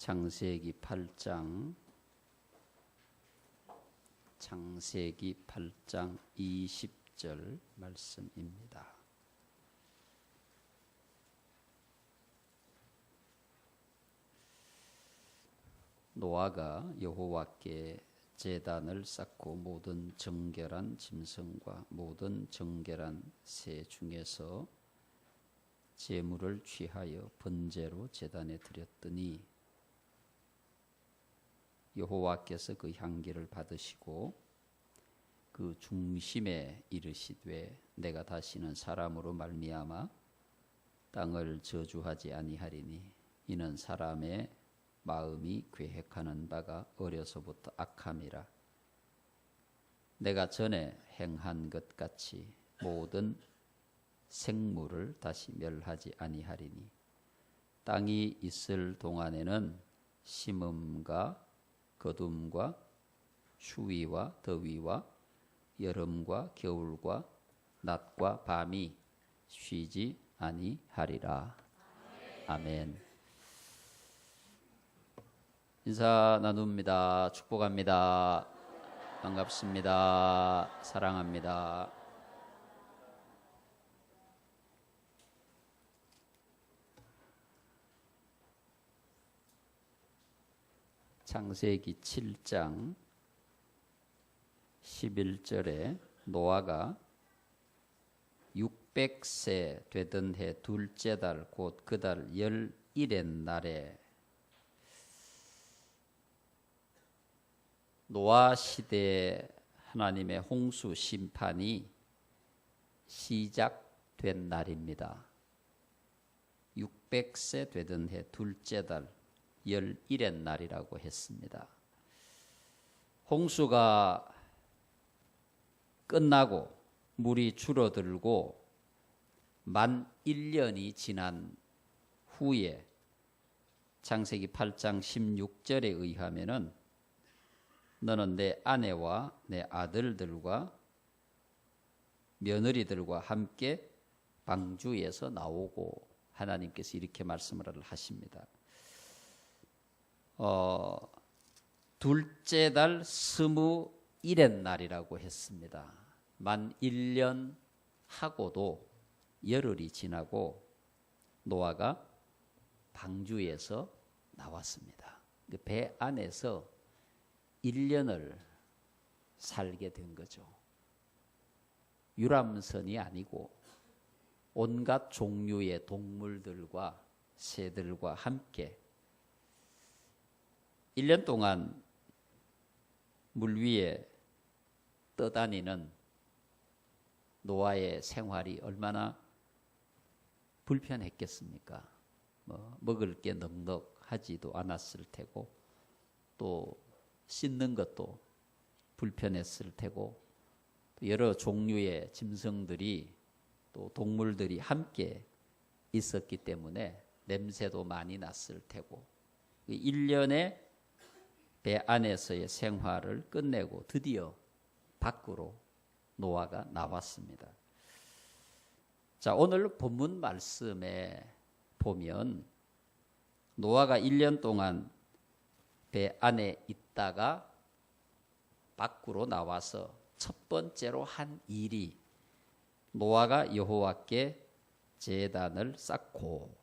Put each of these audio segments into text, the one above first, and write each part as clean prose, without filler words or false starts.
창세기 8장 20절 말씀입니다. 노아가 여호와께 제단을 쌓고 모든 정결한 짐승과 모든 정결한 새 중에서 제물을 취하여 번제로 제단에 드렸더니 여호와께서 그 향기를 받으시고 그 중심에 이르시되 내가 다시는 사람으로 말미암아 땅을 저주하지 아니하리니 이는 사람의 마음이 계획하는 바가 어려서부터 악함이라. 내가 전에 행한 것 같이 모든 생물을 다시 멸하지 아니하리니 땅이 있을 동안에는 심음과 거둠과 추위와 더위와 여름과 겨울과 낮과 밤이 쉬지 아니하리라. 아멘. 인사 나눕니다. 축복합니다. 반갑습니다. 사랑합니다. 창세기 7장 11절에 노아가 600세 되던 해 둘째 달 곧 그 달 11의 날에 노아 시대에 하나님의 홍수 심판이 시작된 날입니다. 600세 되던 해 둘째 달 11의 날이라고 했습니다. 홍수가 끝나고 물이 줄어들고 만 1년이 지난 후에 창세기 8장 16절에 의하면은 너는 내 아내와 내 아들들과 며느리들과 함께 방주에서 나오고 하나님께서 이렇게 말씀을 하십니다. 둘째 달 21의 날이라고 했습니다. 만 1년 하고도 열흘이 지나고 노아가 방주에서 나왔습니다. 그 배 안에서 1년을 살게 된 거죠. 유람선이 아니고 온갖 종류의 동물들과 새들과 함께 1년 동안 물 위에 떠다니는 노아의 생활이 얼마나 불편했겠습니까? 먹을 게 넉넉하지도 않았을 테고 또 씻는 것도 불편했을 테고 여러 종류의 짐승들이 또 동물들이 함께 있었기 때문에 냄새도 많이 났을 테고 1년의 배 안에서의 생활을 끝내고 드디어 밖으로 노아가 나왔습니다. 자, 오늘 본문 말씀에 보면 노아가 1년 동안 배 안에 있다가 밖으로 나와서 첫 번째로 한 일이 노아가 여호와께 제단을 쌓고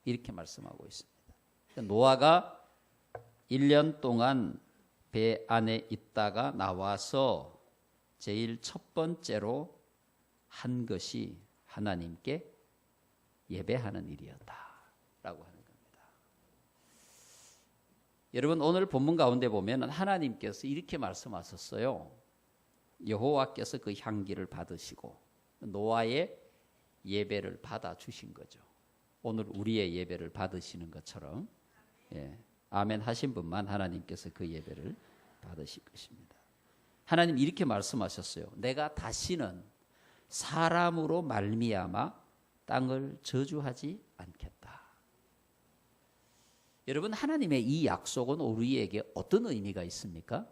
이렇게 말씀하고 있습니다. 노아가 1년 동안 배 안에 있다가 나와서 제일 첫 번째로 한 것이 하나님께 예배하는 일이었다라고 하는 겁니다. 여러분 오늘 본문 가운데 보면 하나님께서 이렇게 말씀하셨어요. 여호와께서 그 향기를 받으시고 노아의 예배를 받아주신 거죠. 오늘 우리의 예배를 받으시는 것처럼 아멘 하신 분만 하나님께서 그 예배를 받으실 것입니다. 하나님 이렇게 말씀하셨어요. 내가 다시는 사람으로 말미암아 땅을 저주하지 않겠다. 여러분 하나님의 이 약속은 우리에게 어떤 의미가 있습니까?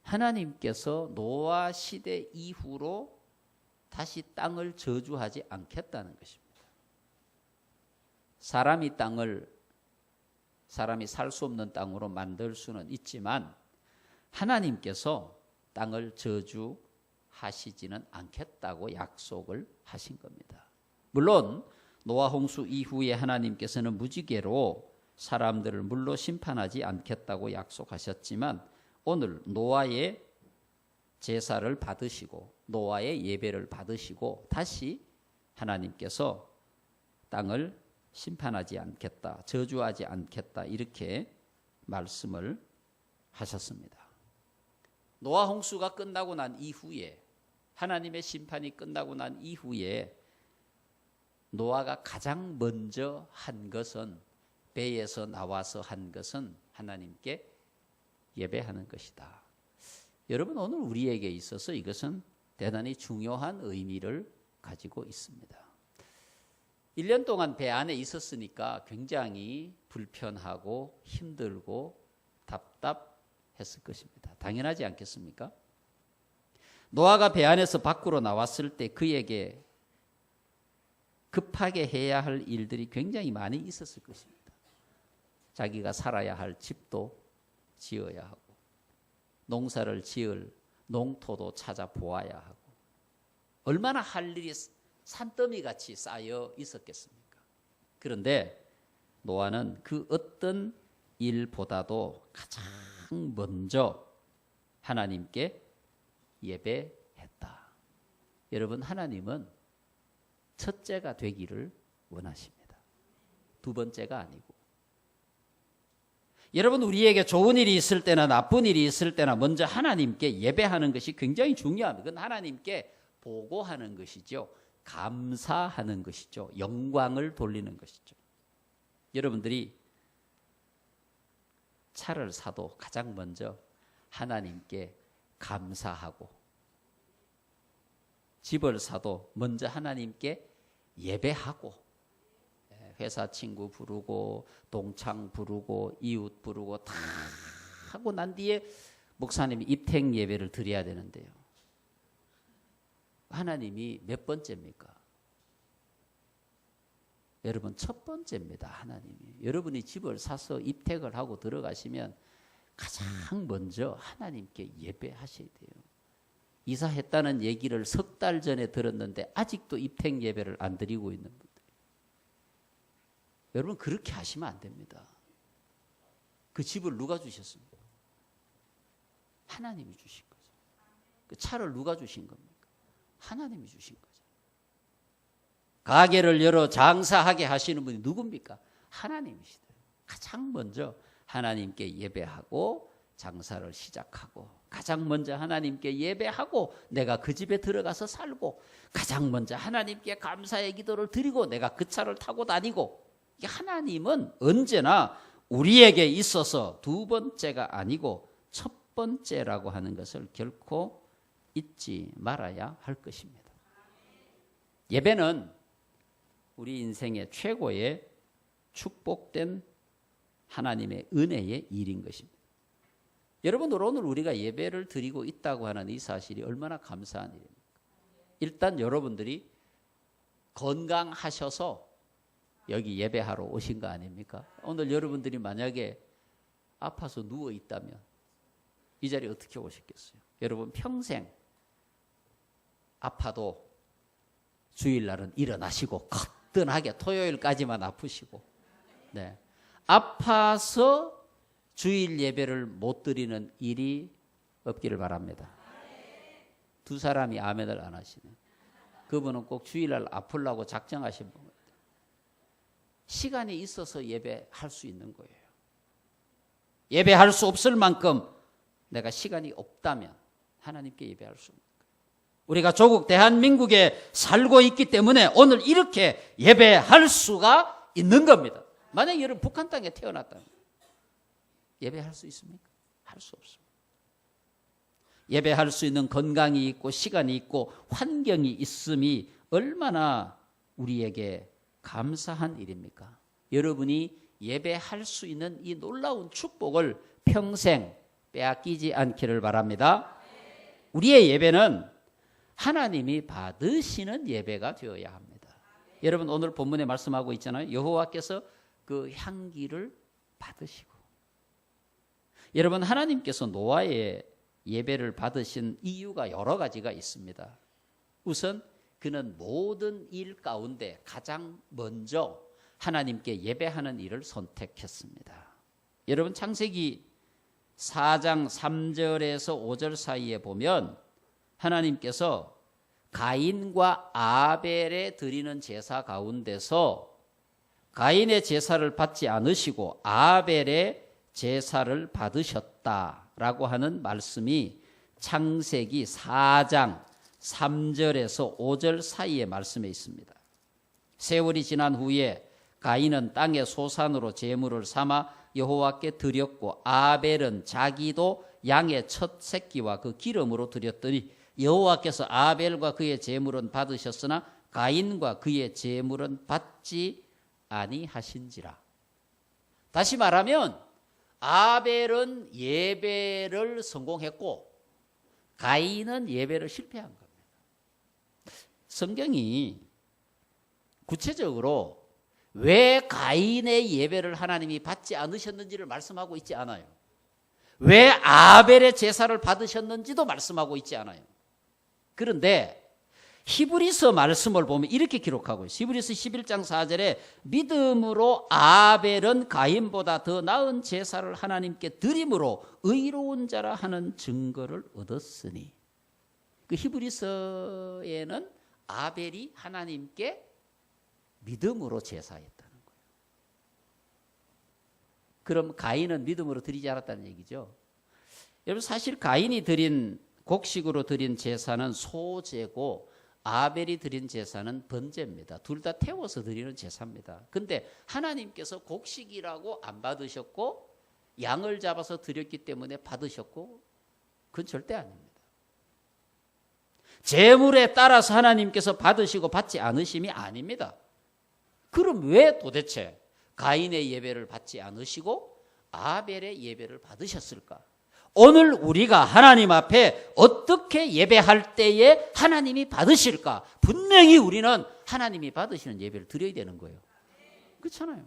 하나님께서 노아 시대 이후로 다시 땅을 저주하지 않겠다는 것입니다. 사람이 땅을 사람이 살 수 없는 땅으로 만들 수는 있지만 하나님께서 땅을 저주하시지는 않겠다고 약속을 하신 겁니다. 물론 노아 홍수 이후에 하나님께서는 무지개로 사람들을 물로 심판하지 않겠다고 약속하셨지만 오늘 노아의 제사를 받으시고 노아의 예배를 받으시고 다시 하나님께서 땅을 심판하지 않겠다, 저주하지 않겠다 이렇게 말씀을 하셨습니다. 노아 홍수가 끝나고 난 이후에 하나님의 심판이 끝나고 난 이후에 노아가 가장 먼저 한 것은 배에서 나와서 한 것은 하나님께 예배하는 것이다. 여러분 오늘 우리에게 있어서 이것은 대단히 중요한 의미를 가지고 있습니다. 1년 동안 배 안에 있었으니까 굉장히 불편하고 힘들고 답답했을 것입니다. 당연하지 않겠습니까? 노아가 배 안에서 밖으로 나왔을 때 그에게 급하게 해야 할 일들이 굉장히 많이 있었을 것입니다. 자기가 살아야 할 집도 지어야 하고 농사를 지을 농토도 찾아보아야 하고 얼마나 할 일이 산더미같이 쌓여 있었겠습니까? 그런데 노아는 그 어떤 일보다도 가장 먼저 하나님께 예배했다. 여러분 하나님은 첫째가 되기를 원하십니다. 두 번째가 아니고. 여러분 우리에게 좋은 일이 있을 때나 나쁜 일이 있을 때나 먼저 하나님께 예배하는 것이 굉장히 중요합니다. 그건 하나님께 보고하는 것이죠. 감사하는 것이죠. 영광을 돌리는 것이죠. 여러분들이 차를 사도 가장 먼저 하나님께 감사하고 집을 사도 먼저 하나님께 예배하고 회사 친구 부르고 동창 부르고 이웃 부르고 다 하고 난 뒤에 목사님이 입택 예배를 드려야 되는데요. 하나님이 몇 번째입니까? 여러분 첫 번째입니다. 하나님이. 여러분이 집을 사서 입택을 하고 들어가시면 가장 먼저 하나님께 예배하셔야 돼요. 이사했다는 얘기를 석 달 전에 들었는데 아직도 입택 예배를 안 드리고 있는 분들. 여러분 그렇게 하시면 안 됩니다. 그 집을 누가 주셨습니까? 하나님이 주신 거죠. 그 차를 누가 주신 겁니까? 하나님이 주신 거죠. 가게를 열어 장사하게 하시는 분이 누굽니까? 하나님이시다. 가장 먼저 하나님께 예배하고 장사를 시작하고 가장 먼저 하나님께 예배하고 내가 그 집에 들어가서 살고 가장 먼저 하나님께 감사의 기도를 드리고 내가 그 차를 타고 다니고 하나님은 언제나 우리에게 있어서 두 번째가 아니고 첫 번째라고 하는 것을 결코 잊지 말아야 할 것입니다. 예배는 우리 인생의 최고의 축복된 하나님의 은혜의 일인 것입니다. 여러분 오늘 우리가 예배를 드리고 있다고 하는 이 사실이 얼마나 감사한 일입니까? 일단 여러분들이 건강하셔서 여기 예배하러 오신 거 아닙니까? 오늘 여러분들이 만약에 아파서 누워 있다면 이 자리에 어떻게 오셨겠어요? 여러분 평생 아파도 주일날은 일어나시고 거뜬하게 토요일까지만 아프시고 네. 아파서 주일 예배를 못 드리는 일이 없기를 바랍니다. 두 사람이 아멘을 안 하시네. 그분은 꼭 주일날 아프려고 작정하신 분 같아요. 시간이 있어서 예배할 수 있는 거예요. 예배할 수 없을 만큼 내가 시간이 없다면 하나님께 예배할 수 없는 거예요. 우리가 조국 대한민국에 살고 있기 때문에 오늘 이렇게 예배할 수가 있는 겁니다. 만약에 여러분 북한 땅에 태어났다면 예배할 수 있습니까? 할 수 없습니다. 예배할 수 있는 건강이 있고 시간이 있고 환경이 있음이 얼마나 우리에게 감사한 일입니까? 여러분이 예배할 수 있는 이 놀라운 축복을 평생 빼앗기지 않기를 바랍니다. 우리의 예배는 하나님이 받으시는 예배가 되어야 합니다. 여러분 오늘 본문에 말씀하고 있잖아요. 여호와께서 그 향기를 받으시고. 여러분, 하나님께서 노아의 예배를 받으신 이유가 여러 가지가 있습니다. 우선 그는 모든 일 가운데 가장 먼저 하나님께 예배하는 일을 선택했습니다. 여러분, 창세기 4장 3절에서 5절 사이에 보면 하나님께서 가인과 아벨에 드리는 제사 가운데서 가인의 제사를 받지 않으시고 아벨의 제사를 받으셨다라고 하는 말씀이 창세기 4장 3절에서 5절 사이의 말씀에 있습니다. 세월이 지난 후에 가인은 땅의 소산으로 제물을 삼아 여호와께 드렸고 아벨은 자기도 양의 첫 새끼와 그 기름으로 드렸더니 여호와께서 아벨과 그의 제물은 받으셨으나 가인과 그의 제물은 받지 아니하신지라. 다시 말하면 아벨은 예배를 성공했고 가인은 예배를 실패한 겁니다. 성경이 구체적으로 왜 가인의 예배를 하나님이 받지 않으셨는지를 말씀하고 있지 않아요. 왜 아벨의 제사를 받으셨는지도 말씀하고 있지 않아요. 그런데 히브리서 말씀을 보면 이렇게 기록하고 있어요. 히브리서 11장 4절에 믿음으로 아벨은 가인보다 더 나은 제사를 하나님께 드림으로 의로운 자라 하는 증거를 얻었으니. 그 히브리서에는 아벨이 하나님께 믿음으로 제사했다는 거예요. 그럼 가인은 믿음으로 드리지 않았다는 얘기죠. 여러분, 사실 가인이 드린 곡식으로 드린 제사는 소제고 아벨이 드린 제사는 번제입니다. 둘 다 태워서 드리는 제사입니다. 근데 하나님께서 곡식이라고 안 받으셨고 양을 잡아서 드렸기 때문에 받으셨고 그건 절대 아닙니다. 제물에 따라서 하나님께서 받으시고 받지 않으심이 아닙니다. 그럼 왜 도대체 가인의 예배를 받지 않으시고 아벨의 예배를 받으셨을까? 오늘 우리가 하나님 앞에 어떻게 예배할 때에 하나님이 받으실까? 분명히 우리는 하나님이 받으시는 예배를 드려야 되는 거예요. 그렇잖아요.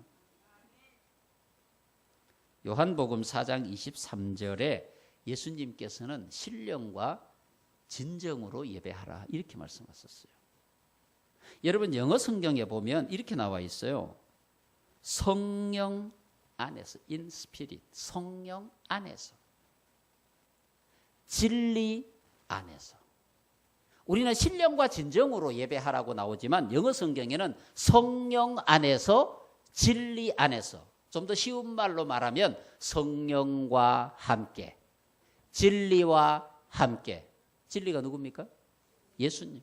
요한복음 4장 23절에 예수님께서는 신령과 진정으로 예배하라 이렇게 말씀하셨어요. 여러분, 영어 성경에 보면 이렇게 나와 있어요. 성령 안에서, in spirit, 성령 안에서, 진리 안에서. 우리는 신령과 진정으로 예배하라고 나오지만 영어 성경에는 성령 안에서, 진리 안에서, 좀 더 쉬운 말로 말하면 성령과 함께, 진리와 함께. 진리가 누굽니까? 예수님.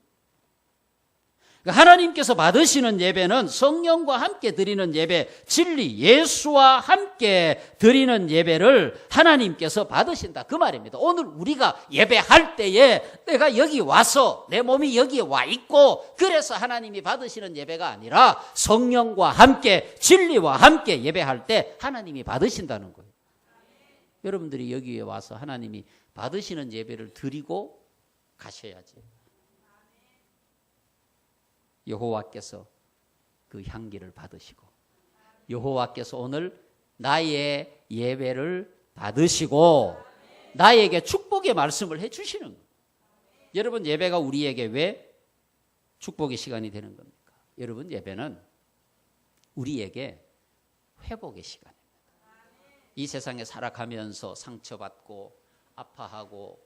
하나님께서 받으시는 예배는 성령과 함께 드리는 예배, 진리, 예수와 함께 드리는 예배를 하나님께서 받으신다. 그 말입니다. 오늘 우리가 예배할 때에 내가 여기 와서 내 몸이 여기에 와 있고 그래서 하나님이 받으시는 예배가 아니라 성령과 함께, 진리와 함께 예배할 때 하나님이 받으신다는 거예요. 여러분들이 여기에 와서 하나님이 받으시는 예배를 드리고 가셔야지. 여호와께서 그 향기를 받으시고 여호와께서 오늘 나의 예배를 받으시고 나에게 축복의 말씀을 해주시는 거예요. 여러분, 예배가 우리에게 왜 축복의 시간이 되는 겁니까? 여러분, 예배는 우리에게 회복의 시간입니다. 이 세상에 살아가면서 상처받고 아파하고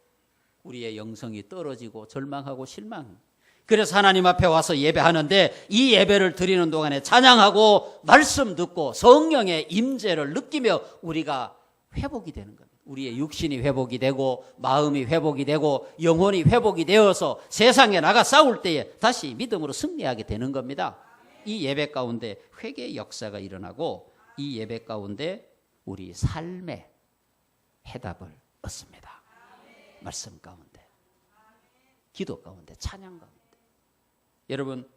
우리의 영성이 떨어지고 절망하고 실망. 그래서 하나님 앞에 와서 예배하는데 이 예배를 드리는 동안에 찬양하고 말씀 듣고 성령의 임재를 느끼며 우리가 회복이 되는 겁니다. 우리의 육신이 회복이 되고 마음이 회복이 되고 영혼이 회복이 되어서 세상에 나가 싸울 때에 다시 믿음으로 승리하게 되는 겁니다. 이 예배 가운데 회개의 역사가 일어나고 이 예배 가운데 우리 삶의 해답을 얻습니다. 말씀 가운데, 기도 가운데, 찬양 가운데. 여러분,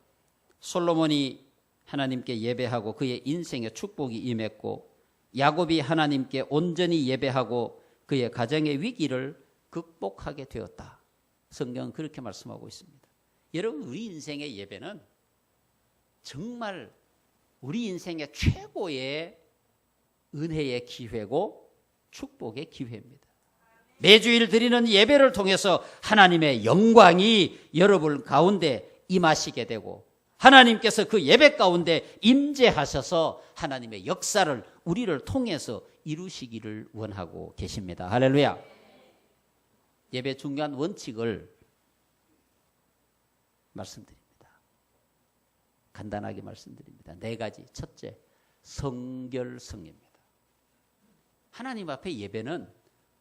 솔로몬이 하나님께 예배하고 그의 인생에 축복이 임했고 야곱이 하나님께 온전히 예배하고 그의 가정의 위기를 극복하게 되었다. 성경은 그렇게 말씀하고 있습니다. 여러분, 우리 인생의 예배는 정말 우리 인생의 최고의 은혜의 기회고 축복의 기회입니다. 매주일 드리는 예배를 통해서 하나님의 영광이 여러분 가운데 임하시게 되고 하나님께서 그 예배 가운데 임재하셔서 하나님의 역사를 우리를 통해서 이루시기를 원하고 계십니다. 할렐루야. 예배 중요한 원칙을 말씀드립니다. 간단하게 말씀드립니다. 4가지. 첫째, 성결성입니다. 하나님 앞에 예배는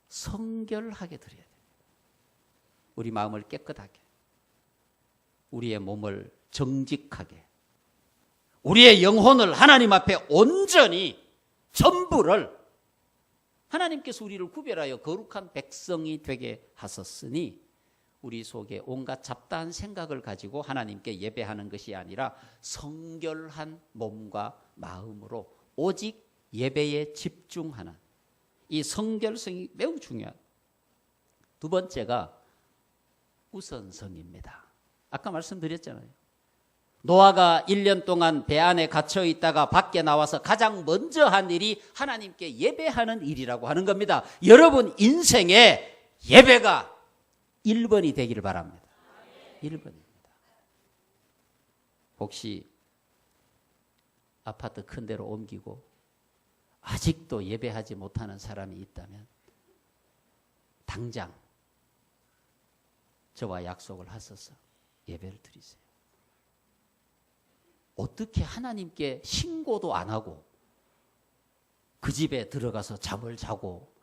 성결하게 드려야 됩니다. 우리 마음을 깨끗하게, 우리의 몸을 정직하게, 우리의 영혼을 하나님 앞에 온전히 전부를 하나님께서 우리를 구별하여 거룩한 백성이 되게 하셨으니 우리 속에 온갖 잡다한 생각을 가지고 하나님께 예배하는 것이 아니라 성결한 몸과 마음으로 오직 예배에 집중하는 이 성결성이 매우 중요한. 두 번째가 우선성입니다. 아까 말씀드렸잖아요. 노아가 1년 동안 배 안에 갇혀 있다가 밖에 나와서 가장 먼저 한 일이 하나님께 예배하는 일이라고 하는 겁니다. 여러분 인생에 예배가 1번이 되기를 바랍니다. 1번입니다. 혹시 아파트 큰 데로 옮기고 아직도 예배하지 못하는 사람이 있다면 당장 저와 약속을 하셔서 예배를 드리세요. 어떻게 하나님께 신고도 안 하고 그 집에 들어가서 잠을 자고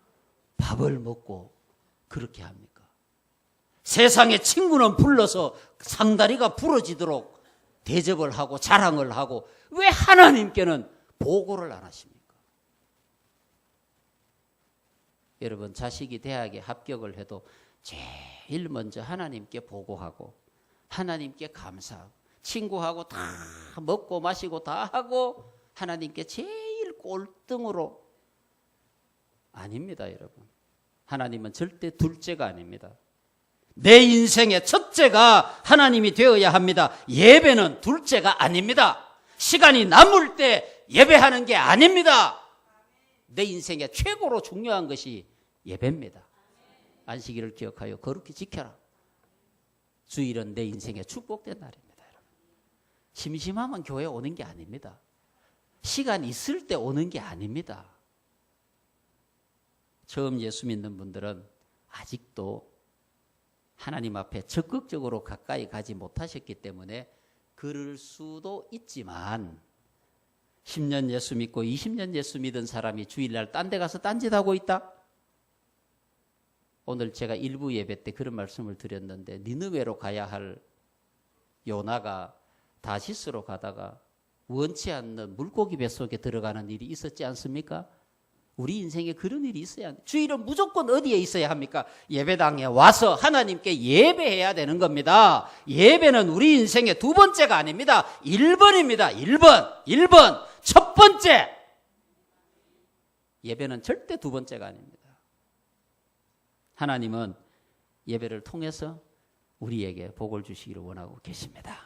밥을 먹고 그렇게 합니까? 세상의 친구는 불러서 상다리가 부러지도록 대접을 하고 자랑을 하고 왜 하나님께는 보고를 안 하십니까? 여러분 자식이 대학에 합격을 해도 제일 먼저 하나님께 보고하고 하나님께 감사하고 친구하고 다 먹고 마시고 다 하고 하나님께 제일 꼴등으로 아닙니다, 여러분. 하나님은 절대 둘째가 아닙니다. 내 인생의 첫째가 하나님이 되어야 합니다. 예배는 둘째가 아닙니다. 시간이 남을 때 예배하는 게 아닙니다. 내 인생의 최고로 중요한 것이 예배입니다. 안식일을 기억하여 거룩히 지켜라. 주일은 내 인생의 축복된 날입니다. 여러분. 심심하면 교회 오는 게 아닙니다. 시간 있을 때 오는 게 아닙니다. 처음 예수 믿는 분들은 아직도 하나님 앞에 적극적으로 가까이 가지 못하셨기 때문에 그럴 수도 있지만 10년 예수 믿고 20년 예수 믿은 사람이 주일날 딴 데 가서 딴짓하고 있다? 오늘 제가 일부 예배 때 그런 말씀을 드렸는데 니느웨로 가야 할 요나가 다시스로 가다가 원치 않는 물고기 뱃속에 들어가는 일이 있었지 않습니까? 우리 인생에 그런 일이 있어야 합니다. 주일은 무조건 어디에 있어야 합니까? 예배당에 와서 하나님께 예배해야 되는 겁니다. 예배는 우리 인생의 두 번째가 아닙니다. 1번입니다. 1번. 첫 번째. 예배는 절대 두 번째가 아닙니다. 하나님은 예배를 통해서 우리에게 복을 주시기를 원하고 계십니다.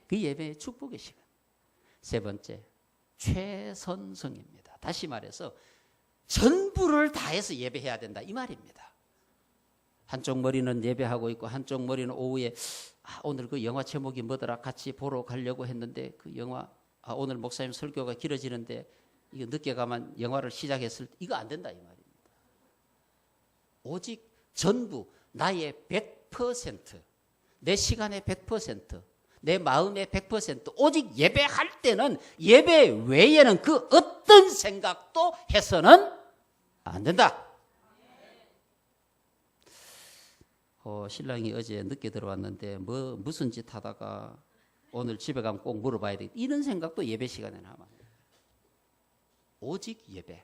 그 예배의 축복의 시간. 세 번째, 최선성입니다. 다시 말해서 전부를 다해서 예배해야 된다 이 말입니다. 한쪽 머리는 예배하고 있고 한쪽 머리는 오후에 오늘 그 영화 제목이 뭐더라 같이 보러 가려고 했는데 그 영화 오늘 목사님 설교가 길어지는데 이거 늦게 가면 영화를 시작했을 때 이거 안 된다 이 말입니다. 오직 전부 나의 100%, 내 시간의 100%, 내 마음의 100%, 오직 예배할 때는 예배 외에는 그 어떤 생각도 해서는 안 된다. 신랑이 어제 늦게 들어왔는데 무슨 짓 하다가 오늘 집에 가면 꼭 물어봐야 돼. 이런 생각도 예배 시간에 하면 안 돼. 오직 예배,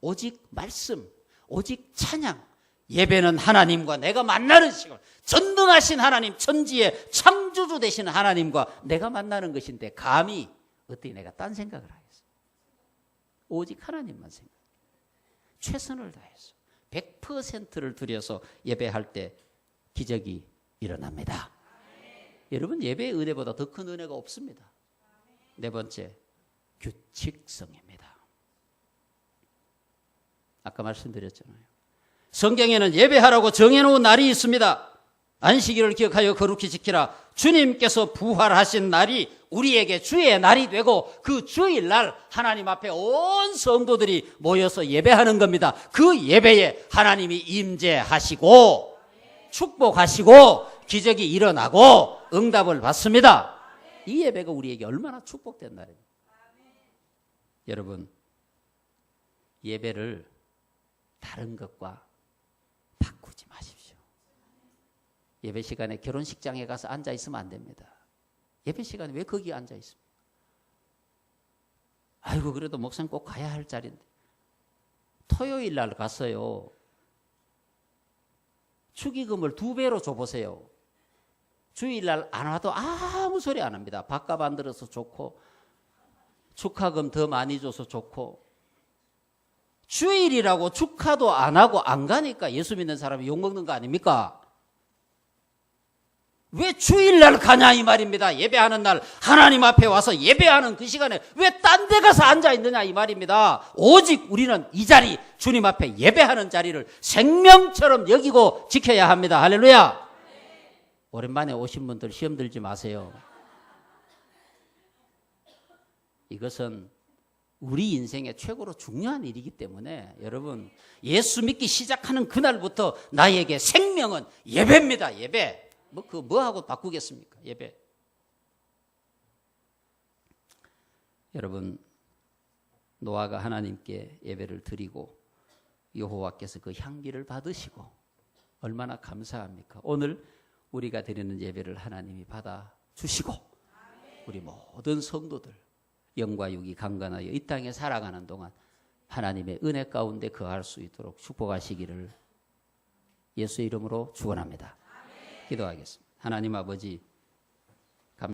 오직 말씀, 오직 찬양. 예배는 하나님과 내가 만나는 시간, 전능하신 하나님, 천지의 창조주 되시는 하나님과 내가 만나는 것인데 감히 어떻게 내가 딴 생각을 하겠어? 오직 하나님만 생각. 최선을 다해서 100%를 들여서 예배할 때 기적이 일어납니다. 여러분 예배의 은혜보다 더 큰 은혜가 없습니다. 네 번째, 규칙성입니다. 아까 말씀드렸잖아요. 성경에는 예배하라고 정해놓은 날이 있습니다. 안식일을 기억하여 거룩히 지키라. 주님께서 부활하신 날이 우리에게 주의 날이 되고 그 주일날 하나님 앞에 온 성도들이 모여서 예배하는 겁니다. 그 예배에 하나님이 임재하시고 축복하시고 기적이 일어나고 응답을 받습니다. 이 예배가 우리에게 얼마나 축복된 날입니다. 여러분, 예배를 다른 것과 바꾸지 마십시오. 예배 시간에 결혼식장에 가서 앉아 있으면 안 됩니다. 예배 시간에 왜 거기 앉아 있습니까? 아이고, 그래도 목사님 꼭 가야 할 자리인데. 토요일 날 갔어요. 축의금을 2배로 줘보세요. 주일날 안 와도 아무 소리 안 합니다. 밥값 안 들어서 좋고 축하금 더 많이 줘서 좋고, 주일이라고 축하도 안 하고 안 가니까 예수 믿는 사람이 욕먹는 거 아닙니까? 왜 주일날 가냐 이 말입니다. 예배하는 날 하나님 앞에 와서 예배하는 그 시간에 왜 딴 데 가서 앉아있느냐 이 말입니다. 오직 우리는 이 자리, 주님 앞에 예배하는 자리를 생명처럼 여기고 지켜야 합니다. 할렐루야. 오랜만에 오신 분들 시험 들지 마세요. 이것은 우리 인생의 최고로 중요한 일이기 때문에 여러분, 예수 믿기 시작하는 그날부터 나에게 생명은 예배입니다. 예배. 뭐하고 바꾸겠습니까? 예배. 여러분, 노아가 하나님께 예배를 드리고 여호와께서 그 향기를 받으시고 얼마나 감사합니까? 오늘 우리가 드리는 예배를 하나님이 받아주시고 우리 모든 성도들 영과 육이 강건하여 이 땅에 살아가는 동안 하나님의 은혜 가운데 거할 수 있도록 축복하시기를 예수의 이름으로 축원합니다. 기도하겠습니다. 하나님 아버지,